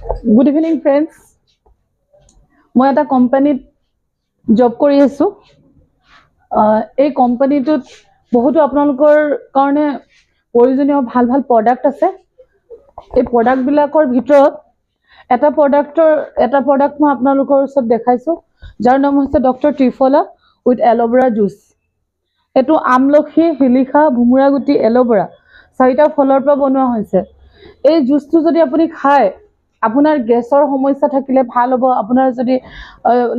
Good evening, friends. মই এটা কোম্পানীত জব কৰি আছো। এই কোম্পানীটোত বহুতো আপোনালোকৰ কাৰণে প্ৰয়োজনীয় ভাল ভাল প্ৰডাক্ট আছে। এই প্ৰডাক্টবিলাকৰ ভিতৰত এটা প্ৰডাক্ট মই আপোনালোকৰ ওচৰত দেখাইছো, যাৰ নাম হৈছে doctor triphala with aloe vera juice. এইটো আমলখি, শিলিখা, ভোমোৰা গুটি, এল'ভেৰা চাৰিটা ফলৰ পৰা বনোৱা হৈছে। এই জুচটো যদি আপুনি খায়, আপোনাৰ গেছৰ সমস্যা থাকিলে ভাল হ'ব। আপোনাৰ যদি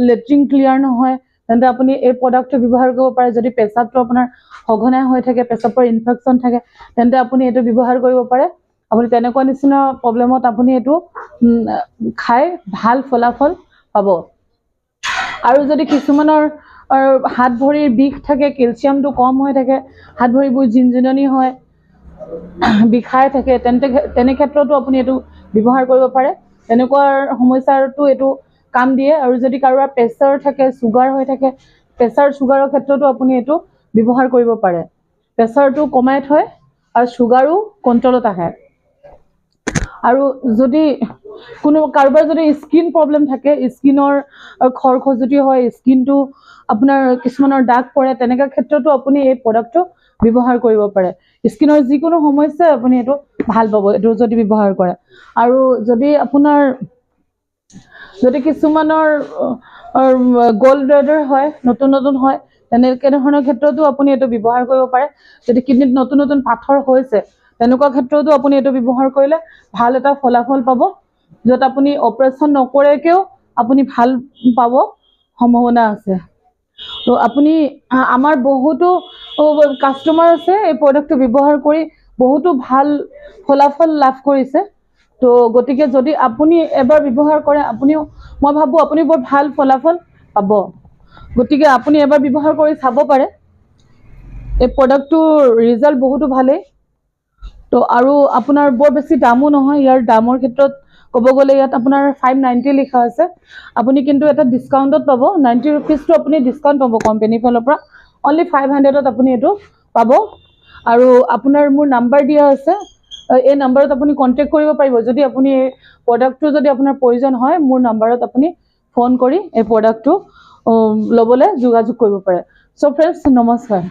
লেট্ৰিন ক্লিয়াৰ নহয়, তেন্তে আপুনি এই প্ৰডাক্টটো ব্যৱহাৰ কৰিব পাৰে। যদি পেচাবটো আপোনাৰ সঘনাই হৈ থাকে, পেচাবৰ ইনফেকশ্যন থাকে, তেন্তে আপুনি এইটো ব্যৱহাৰ কৰিব পাৰে। আপুনি তেনেকুৱা নিচিনা প্ৰব্লেমত আপুনি এইটো খাই ভাল ফলাফল পাব। আৰু যদি কিছুমানৰ হাত ভৰিৰ বিষ থাকে, কেলছিয়ামটো কম হৈ থাকে, হাত ভৰিবোৰ জিনজিননি হয়, বিষাই থাকে, তেনে ক্ষেত্ৰতো আপুনি এইটো ব্যৱহাৰ কৰিব পাৰে। তেনেকুৱা সমস্যাটো এইটো কাম দিয়ে। আৰু যদি কাৰোবাৰ প্ৰেছাৰ থাকে, চুগাৰ হৈ থাকে, চুগাৰৰ ক্ষেত্ৰতো আপুনি এইটো ব্যৱহাৰ কৰিব পাৰে। প্ৰেছাৰটো কমাই থয় আৰু চুগাৰো কণ্ট্ৰলত আহে। আৰু যদি কাৰোবাৰ যদি স্কিন প্ৰব্লেম থাকে, স্কিনৰ খৰখজুতি হয়, স্কিনটো আপোনাৰ কিছুমানৰ দাগ পৰে, তেনেকুৱা ক্ষেত্ৰতো আপুনি এই প্ৰডাক্টটো ব্যৱহাৰ কৰিব পাৰে। স্কিনৰ যিকোনো সমস্যাই আপুনি এইটো ভাল পাব এইটো যদি ব্যৱহাৰ কৰে। আৰু যদি আপোনাৰ কিছুমানৰ গ'ল্ড ব্লেডাৰ হয়, নতুন হয়, তেনেধৰণৰ ক্ষেত্ৰতো আপুনি এইটো ব্যৱহাৰ কৰিব পাৰে। যদি কিডনীত নতুন পাথৰ হৈছে, তেনেকুৱা ক্ষেত্ৰতো আপুনি এইটো ব্যৱহাৰ কৰিলে ভাল এটা ফলাফল পাব, য'ত আপুনি অপাৰেশ্যন নকৰাকৈও আপুনি ভাল পাব সম্ভাৱনা আছে। তো আপুনি আমাৰ বহুতো কাষ্টমাৰ আছে এই প্ৰডাক্টটো ব্যৱহাৰ কৰি বহুতো ভাল ফলাফল লাভ কৰিছে। তো গতিকে যদি আপুনি এবাৰ ব্যৱহাৰ কৰে, মই ভাবোঁ আপুনি বৰ ভাল ফলাফল পাব। গতিকে আপুনি এবাৰ ব্যৱহাৰ কৰি চাব পাৰে। এই প্ৰডাক্টটোৰ ৰিজাল্ট বহুতো ভালেই। তো আৰু আপোনাৰ বৰ বেছি দামো নহয়। ইয়াৰ দামৰ ক্ষেত্ৰত ক'ব গ'লে ইয়াত আপোনাৰ 590 লিখা আছে। আপুনি কিন্তু এটা ডিছকাউণ্টত পাব। 90 ৰুপিজটো আপুনি ডিছকাউণ্ট পাব কোম্পানীৰ ফালৰ পৰা। অনলি 500ত আপুনি এইটো পাব। আৰু আপোনাৰ মোৰ নাম্বাৰ দিয়া আছে, এই নাম্বাৰত আপুনি কণ্টেক্ট কৰিব পাৰিব। যদি আপুনি এই প্ৰডাক্টটো যদি আপোনাৰ প্ৰয়োজন হয়, মোৰ নাম্বাৰত আপুনি ফোন কৰি এই প্ৰডাক্টটো ল'বলৈ যোগাযোগ কৰিব পাৰে। চ' ফ্ৰেণ্ডছ, নমস্কাৰ।